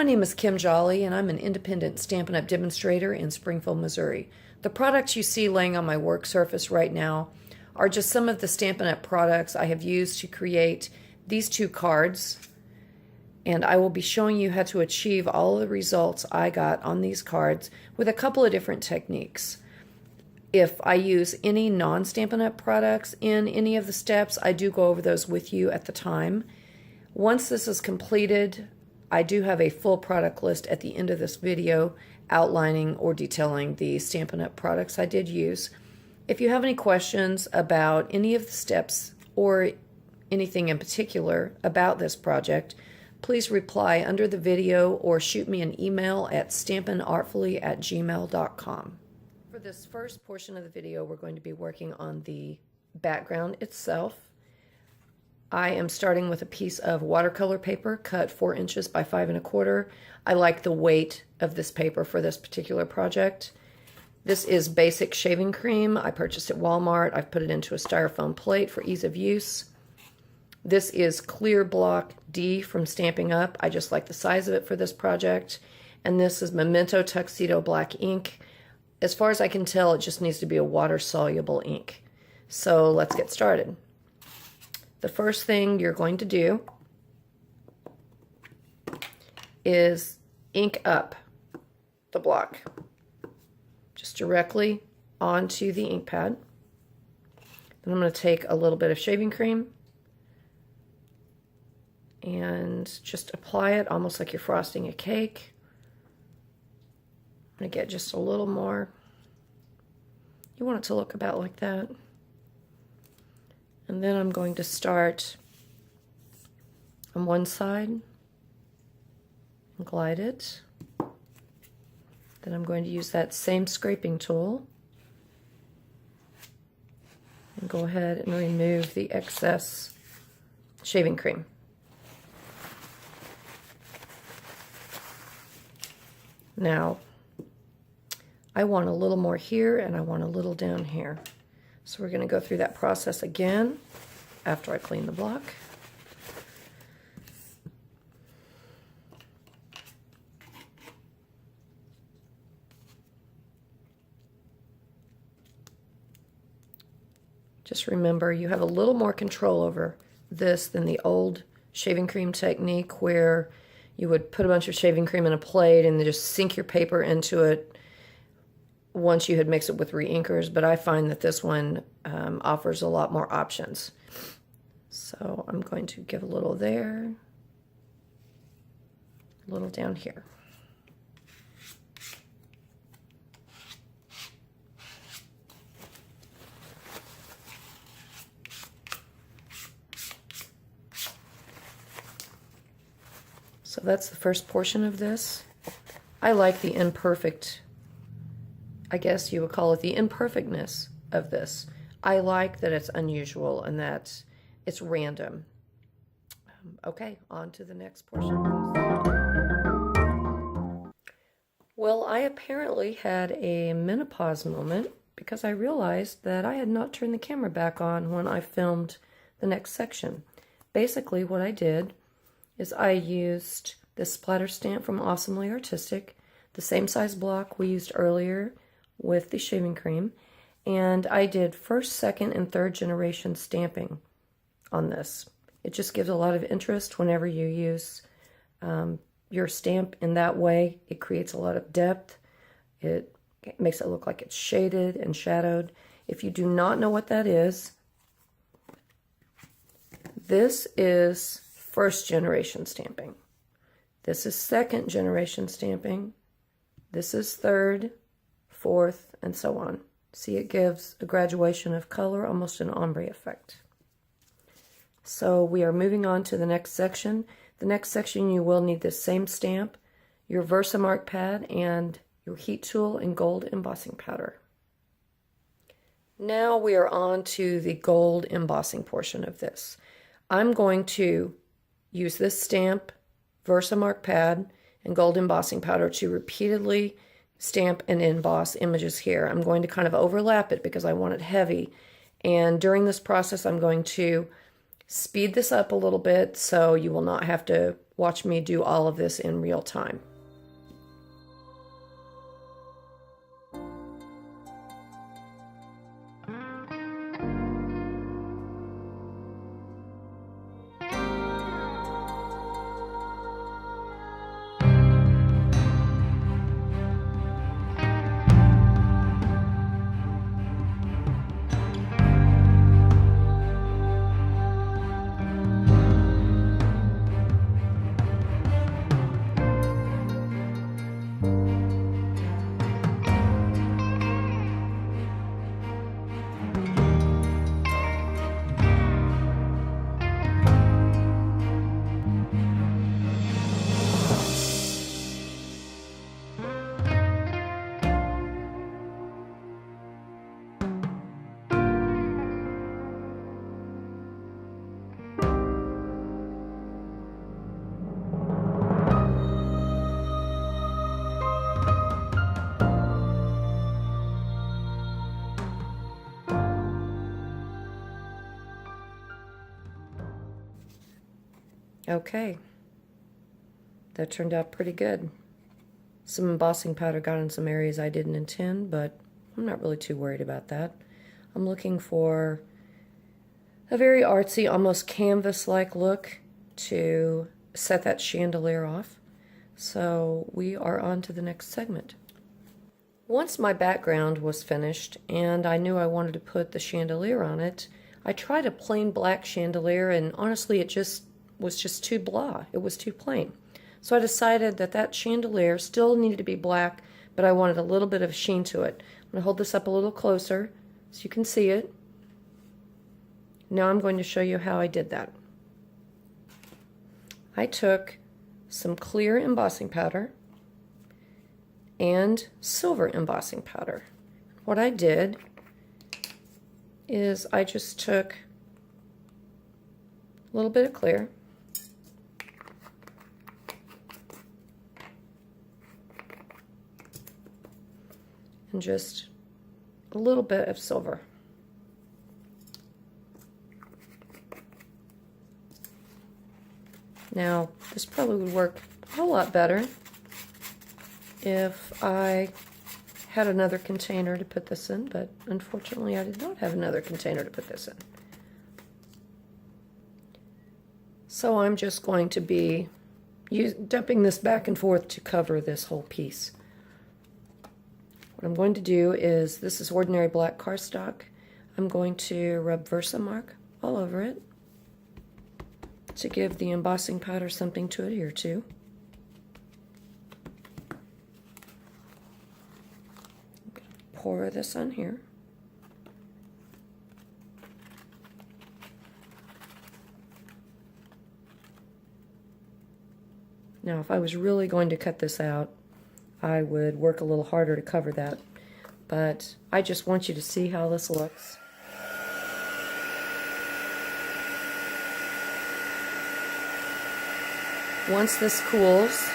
My name is Kim Jolly, and I'm an independent Stampin' Up! Demonstrator in Springfield, Missouri. The products you see laying on my work surface right now are just some of the Stampin' Up! Products I have used to create these two cards, and I will be showing you how to achieve all of the results I got on these cards with a couple of different techniques. If I use any non-Stampin' Up! Products in any of the steps, I do go over those with you at the time. Once this is completed, I do have a full product list at the end of this video outlining or detailing the Stampin' Up! Products I did use. If you have any questions about any of the steps or anything in particular about this project, please reply under the video or shoot me an email at stampinartfully@gmail.com. For this first portion of the video, we're going to be working on the background itself. I am starting with a piece of watercolor paper cut 4 inches by 5 1/4. I like the weight of this paper for this particular project. This is basic shaving cream. I purchased at Walmart. I've put it into a styrofoam plate for ease of use. This is Clear Block D from Stampin' Up! I just like the size of it for this project. And this is Memento Tuxedo Black ink. As far as I can tell, it just needs to be a water-soluble ink. So let's get started. The first thing you're going to do is ink up the block just directly onto the ink pad. Then I'm going to take a little bit of shaving cream and just apply it almost like you're frosting a cake. I'm going to get just a little more. You want it to look about like that. And then I'm going to start on one side and glide it. Then I'm going to use that same scraping tool and go ahead and remove the excess shaving cream. Now, I want a little more here and I want a little down here. So we're going to go through that process again after I clean the block. Just remember, you have a little more control over this than the old shaving cream technique where you would put a bunch of shaving cream in a plate and then just sink your paper into it once you had mixed it with re-inkers, but I find that this one offers a lot more options. So I'm going to give a little there, a little down here. So that's the first portion of this. I like the imperfect, I guess you would call it the imperfectness of this. I like that it's unusual and that it's random. Okay, on to the next portion of this. Well, I apparently had a menopause moment because I realized that I had not turned the camera back on when I filmed the next section. Basically, what I did is I used this splatter stamp from Awesomely Artistic, the same size block we used earlier with the shaving cream, and I did first, second, and third generation stamping on this. It just gives a lot of interest whenever you use your stamp in that way. It creates a lot of depth. It makes it look like it's shaded and shadowed. If you do not know what that is, this is first generation stamping. This is second generation stamping. This is third, fourth, and so on. See, it gives a graduation of color, almost an ombre effect. So we are moving on to the next section. The next section you will need this same stamp, your Versamark pad, and your heat tool and gold embossing powder. Now we are on to the gold embossing portion of this. I'm going to use this stamp, Versamark pad, and gold embossing powder to repeatedly stamp and emboss images here. I'm going to kind of overlap it because I want it heavy. And during this process, I'm going to speed this up a little bit so you will not have to watch me do all of this in real time. Okay, that turned out pretty good. Some embossing powder got in some areas I didn't intend, but I'm not really too worried about that. I'm looking for a very artsy, almost canvas-like look to set that chandelier off. So we are on to the next segment. Once my background was finished and I knew I wanted to put the chandelier on it, I tried a plain black chandelier, and honestly it was just too blah. It was too plain. So I decided that that chandelier still needed to be black, but I wanted a little bit of sheen to it. I'm going to hold this up a little closer so you can see it. Now I'm going to show you how I did that. I took some clear embossing powder and silver embossing powder. What I did is I just took a little bit of clear and just a little bit of silver. Now, this probably would work a whole lot better if I had another container to put this in, but unfortunately I did not have another container to put this in. So I'm just going to be dumping this back and forth to cover this whole piece. What I'm going to do is, this is ordinary black cardstock. I'm going to rub Versamark all over it to give the embossing powder something to adhere to. I'm going to pour this on here. Now, if I was really going to cut this out, I would work a little harder to cover that, but I just want you to see how this looks. Once this cools,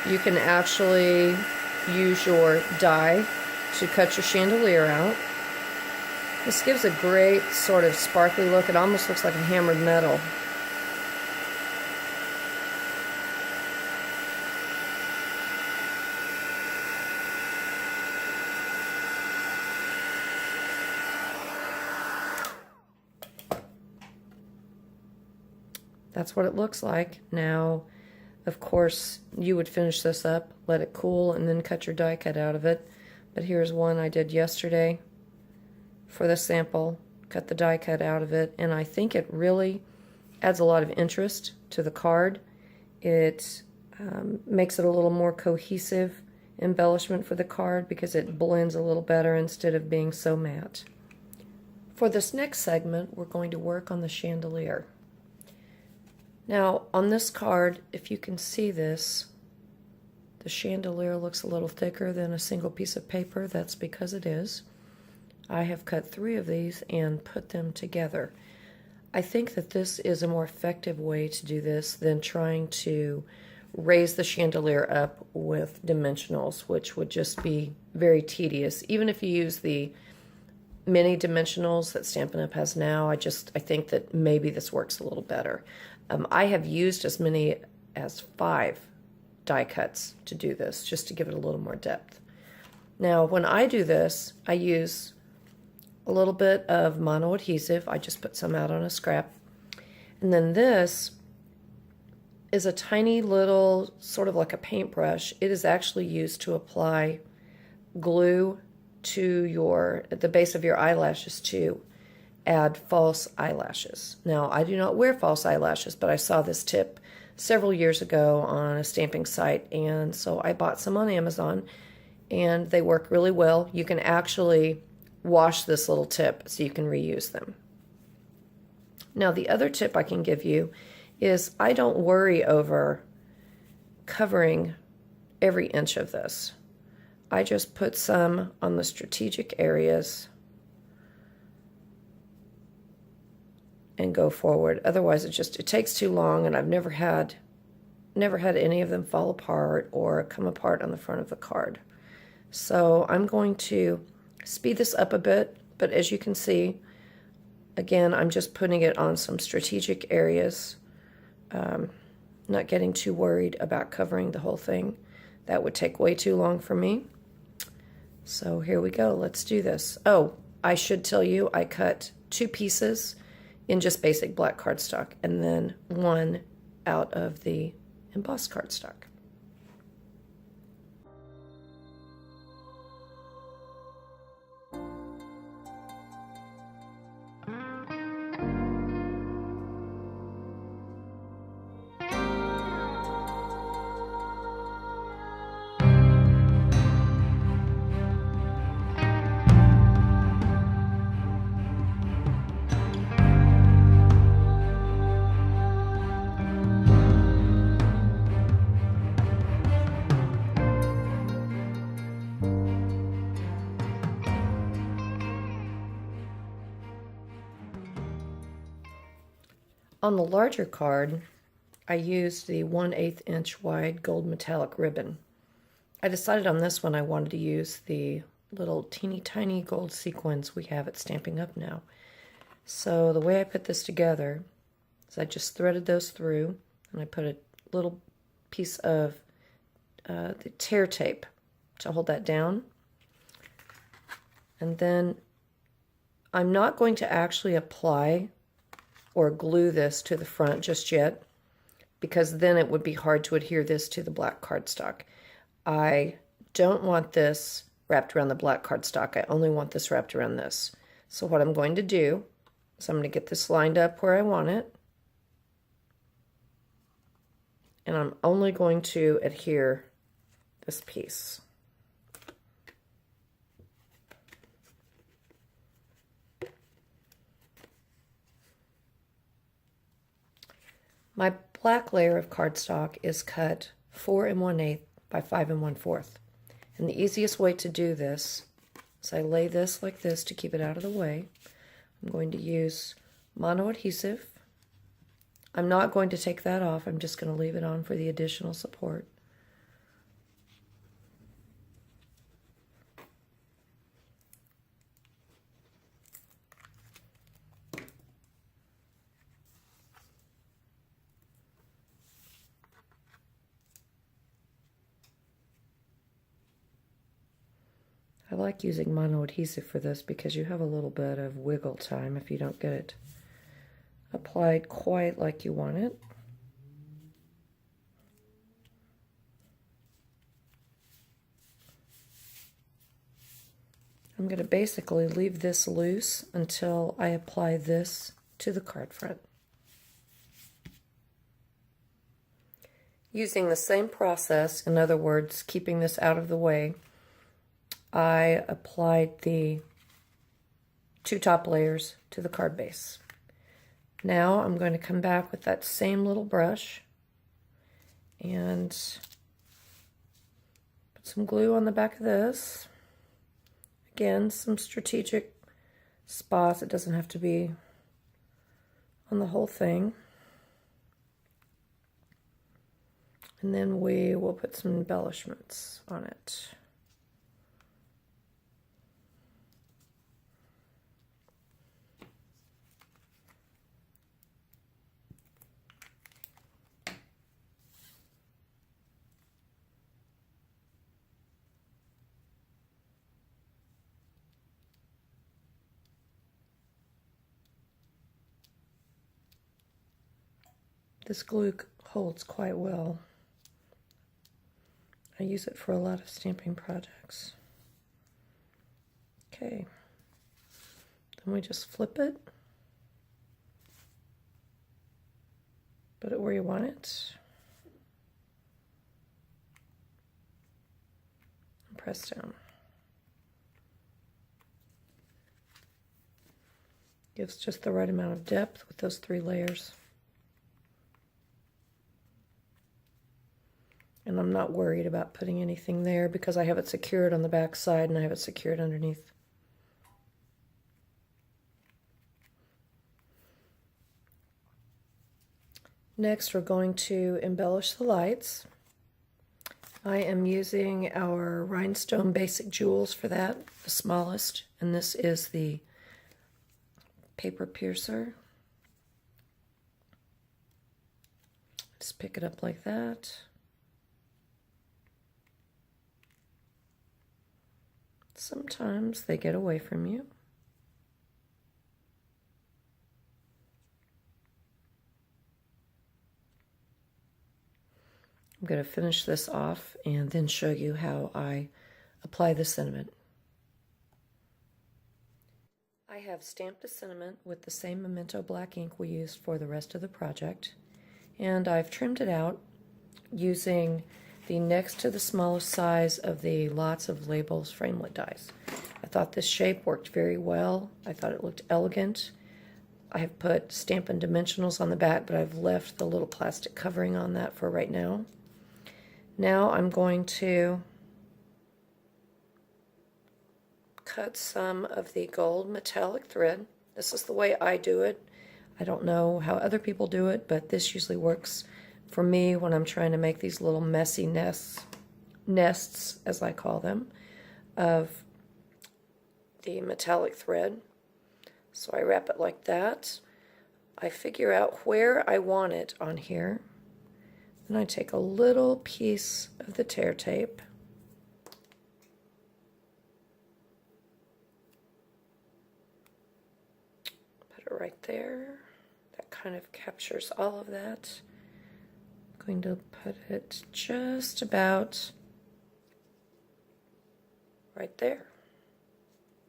you can actually use your die to cut your chandelier out. This gives a great sort of sparkly look. It almost looks like a hammered metal. That's what it looks like. Now, of course, you would finish this up, let it cool, and then cut your die cut out of it. But here's one I did yesterday for the sample. Cut the die cut out of it, and I think it really adds a lot of interest to the card. It makes it a little more cohesive embellishment for the card because it blends a little better instead of being so matte. For this next segment, we're going to work on the chandelier. Now, on this card, if you can see this, the chandelier looks a little thicker than a single piece of paper. That's because it is. I have cut 3 of these and put them together. I think that this is a more effective way to do this than trying to raise the chandelier up with dimensionals, which would just be very tedious. Even if you use the mini dimensionals that Stampin' Up! Has now, I think that maybe this works a little better. I have used as many as 5 die cuts to do this, just to give it a little more depth. Now, when I do this, I use a little bit of mono adhesive. I just put some out on a scrap. And then this is a tiny little, sort of like a paintbrush. It is actually used to apply glue to the base of your eyelashes to add false eyelashes. Now, I do not wear false eyelashes, but I saw this tip several years ago on a stamping site, and so I bought some on Amazon, and they work really well. You can actually wash this little tip so you can reuse them. Now, the other tip I can give you is I don't worry over covering every inch of this. I just put some on the strategic areas and go forward. Otherwise, it takes too long, and I've never had any of them fall apart or come apart on the front of the card. So I'm going to speed this up a bit, but as you can see, again, I'm just putting it on some strategic areas, not getting too worried about covering the whole thing. That would take way too long for me. So here we go. Let's do this. Oh, I should tell you, I cut 2 pieces in just basic black cardstock, and then 1 out of the embossed cardstock. On the larger card, I used the 1/8 inch wide gold metallic ribbon. I decided on this one I wanted to use the little teeny tiny gold sequins we have at Stamping Up now. So the way I put this together is I just threaded those through, and I put a little piece of the tear tape to hold that down. And then I'm not going to actually apply or glue this to the front just yet, because then it would be hard to adhere this to the black cardstock. I don't want this wrapped around the black cardstock. I only want this wrapped around this. So what I'm going to do is I'm going to get this lined up where I want it, and I'm only going to adhere this piece. My black layer of cardstock is cut 4 1/8 by 5 1/4. And the easiest way to do this is I lay this like this to keep it out of the way. I'm going to use mono adhesive. I'm not going to take that off. I'm just going to leave it on for the additional support. I like using mono adhesive for this because you have a little bit of wiggle time if you don't get it applied quite like you want it. I'm going to basically leave this loose until I apply this to the card front. Using the same process, in other words, keeping this out of the way, I applied the 2 top layers to the card base. Now I'm going to come back with that same little brush and put some glue on the back of this. Again, some strategic spots. It doesn't have to be on the whole thing. And then we will put some embellishments on it. This glue holds quite well. I use it for a lot of stamping projects. Okay, then we just flip it. Put it where you want it. And press down. Gives just the right amount of depth with those 3 layers. And I'm not worried about putting anything there because I have it secured on the back side and I have it secured underneath. Next, we're going to embellish the lights. I am using our rhinestone basic jewels for that, the smallest, and this is the paper piercer. Just pick it up like that. Sometimes they get away from you. I'm going to finish this off and then show you how I apply the sentiment. I have stamped the sentiment with the same Memento black ink we used for the rest of the project, and I've trimmed it out using the next to the smallest size of the Lots of Labels framelit dies. I thought this shape worked very well. I thought it looked elegant. I have put Stampin' Dimensionals on the back, but I've left the little plastic covering on that for right now. Now I'm going to cut some of the gold metallic thread. This is the way I do it. I don't know how other people do it, but this usually works for me when I'm trying to make these little messy nests, as I call them, of the metallic thread. So I wrap it like that. I figure out where I want it on here. Then I take a little piece of the tear tape. Put it right there. That kind of captures all of that. I'm going to put it just about right there.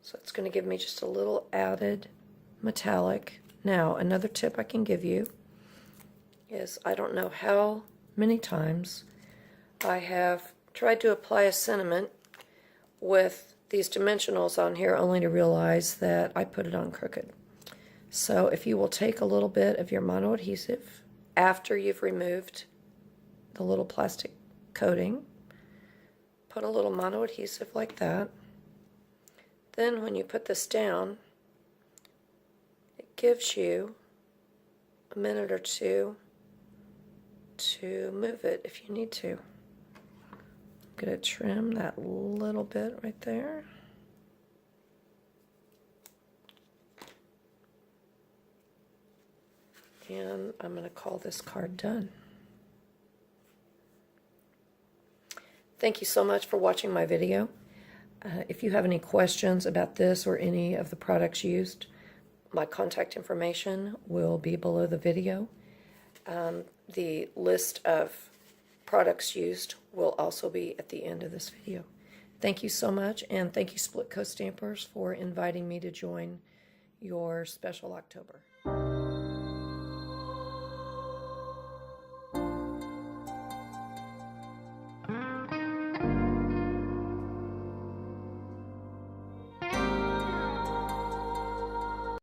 So it's going to give me just a little added metallic. Now, another tip I can give you is I don't know how many times I have tried to apply a sentiment with these dimensionals on here only to realize that I put it on crooked. So if you will take a little bit of your mono adhesive after you've removed the little plastic coating, put a little mono adhesive like that. Then when you put this down, it gives you a minute or two to move it if you need to. I'm going to trim that little bit right there. And I'm going to call this card done. Thank you so much for watching my video. If you have any questions about this or any of the products used, my contact information will be below the video. The list of products used will also be at the end of this video. Thank you so much, and thank you Split Coat Stampers for inviting me to join your special October.